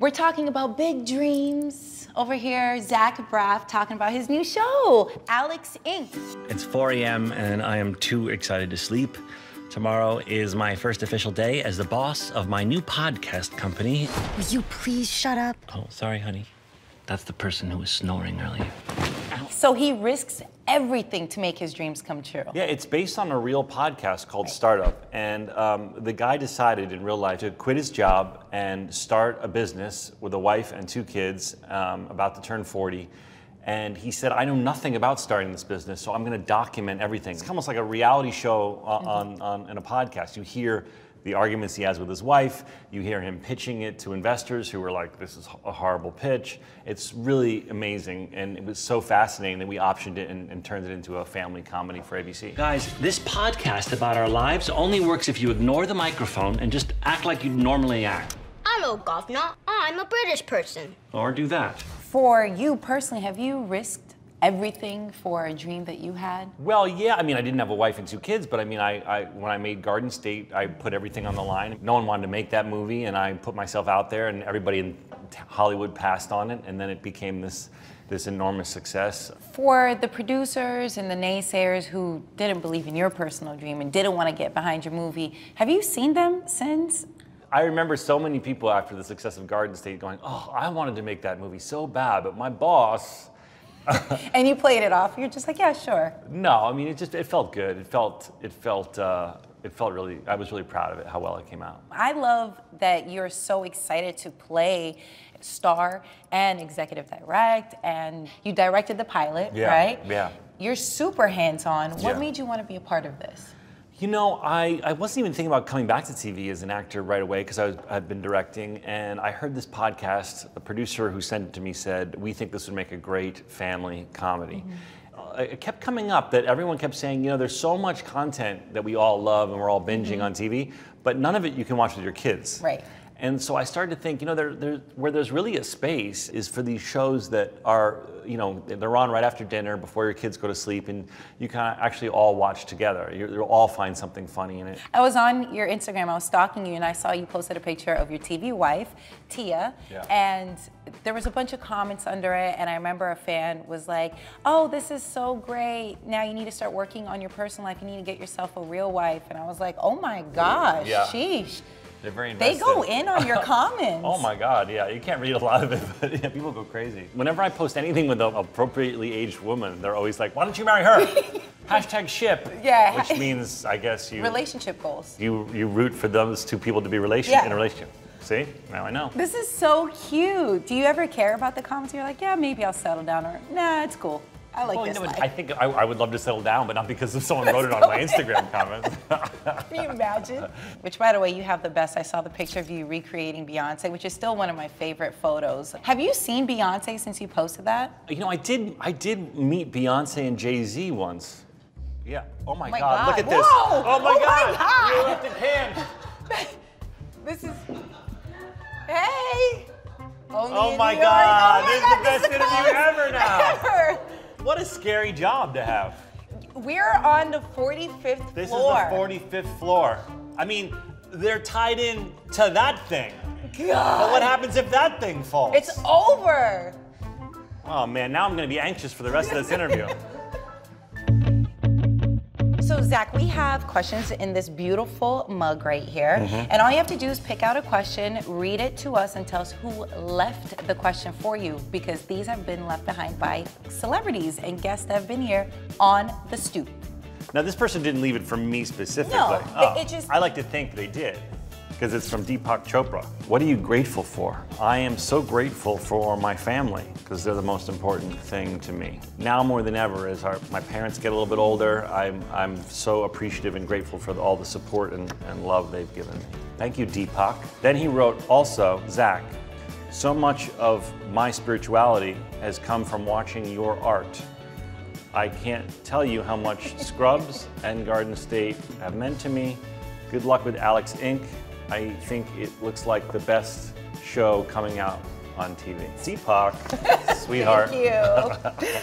We're talking about big dreams. Over here, Zach Braff talking about his new show, Alex Inc. It's 4 a.m. and I am too excited to sleep. Tomorrow is my first official day as the boss of my new podcast company. Will you please shut up? Oh, sorry, honey. That's the person who was snoring earlier. So he risks everything to make his dreams come true. Yeah, it's based on a real podcast called Startup. And the guy decided in real life to quit his job and start a business with a wife and 2 kids, about to turn 40. And he said, I know nothing about starting this business, so I'm gonna document everything. It's almost like a reality show in a podcast. You hear the arguments he has with his wife, you hear him pitching it to investors who were like, this is a horrible pitch. It's really amazing, and it was so fascinating that we optioned it and turned it into a family comedy for ABC. Guys, this podcast about our lives only works if you ignore the microphone and just act like you normally act. I'm no governor. I'm a British person. Or do that. For you personally, have you risked everything for a dream that you had? Well, yeah, I mean, I didn't have a wife and 2 kids, but I mean, when I made Garden State, I put everything on the line. No one wanted to make that movie, and I put myself out there, and everybody in Hollywood passed on it, and then it became this enormous success. For the producers and the naysayers who didn't believe in your personal dream and didn't want to get behind your movie, have you seen them since? I remember so many people after the success of Garden State going, oh, I wanted to make that movie so bad, but my boss... And you played it off. You're just like, yeah, sure. No, I mean, it felt good. It felt really, I was really proud of it, how well it came out. I love that you're so excited to play, star, and executive direct, and you directed the pilot, right? Yeah. You're super hands-on. What Yeah. made you want to be a part of this? You know, I wasn't even thinking about coming back to TV as an actor right away because I'd been directing, and I heard this podcast. The producer who sent it to me said, we think this would make a great family comedy. It kept coming up that everyone kept saying, you know, there's so much content that we all love and we're all binging on TV, but none of it you can watch with your kids. Right. And so I started to think, you know, where there's really a space is for these shows that are, you know, they're on right after dinner, before your kids go to sleep, and you can actually all watch together. You'll all find something funny in it. I was on your Instagram, I was stalking you, and I saw you posted a picture of your TV wife, Tia, and there was a bunch of comments under it, and I remember a fan was like, oh, this is so great. Now you need to start working on your personal life. You need to get yourself a real wife. And I was like, oh my gosh, sheesh. They're very invested. They go in on your comments. Oh my God, yeah. You can't read a lot of it, but yeah, people go crazy. Whenever I post anything with an appropriately aged woman, they're always like, why don't you marry her? Hashtag ship. Yeah. Which means, I guess you... Relationship goals. You root for those 2 people to be in a relationship. See? Now I know. This is so cute. Do you ever care about the comments? You're like, yeah, maybe I'll settle down, or nah, it's cool. I like this life. I think I would love to settle down, but not because someone wrote it on my Instagram comments. Can you imagine? Which, by the way, you have the best. I saw the picture of you recreating Beyonce, which is still one of my favorite photos. Have you seen Beyonce since you posted that? You know, I did meet Beyonce and Jay-Z once. Yeah. Oh my God, look at this. Whoa. Oh my God. God. You lifted hand. This is, hey. Oh my God, this is the best interview ever now. Ever. What a scary job to have. We're on the 45th floor. This is the 45th floor. I mean, they're tied in to that thing. God. But what happens if that thing falls? It's over. Oh man, now I'm gonna be anxious for the rest of this interview. So Zach, we have questions in this beautiful mug right here. And all you have to do is pick out a question, read it to us, and tell us who left the question for you, because these have been left behind by celebrities and guests that have been here on the Stoop. Now this person didn't leave it for me specifically. No, it just... I like to think they did, because it's from Deepak Chopra. What are you grateful for? I am so grateful for my family, because they're the most important thing to me. Now more than ever, as my parents get a little bit older, I'm so appreciative and grateful for all the support and love they've given me. Thank you, Deepak. Then he wrote also, Zach, so much of my spirituality has come from watching your art. I can't tell you how much Scrubs and Garden State have meant to me. Good luck with Alex Inc. I think it looks like the best show coming out on TV. Deepak, sweetheart. Thank you.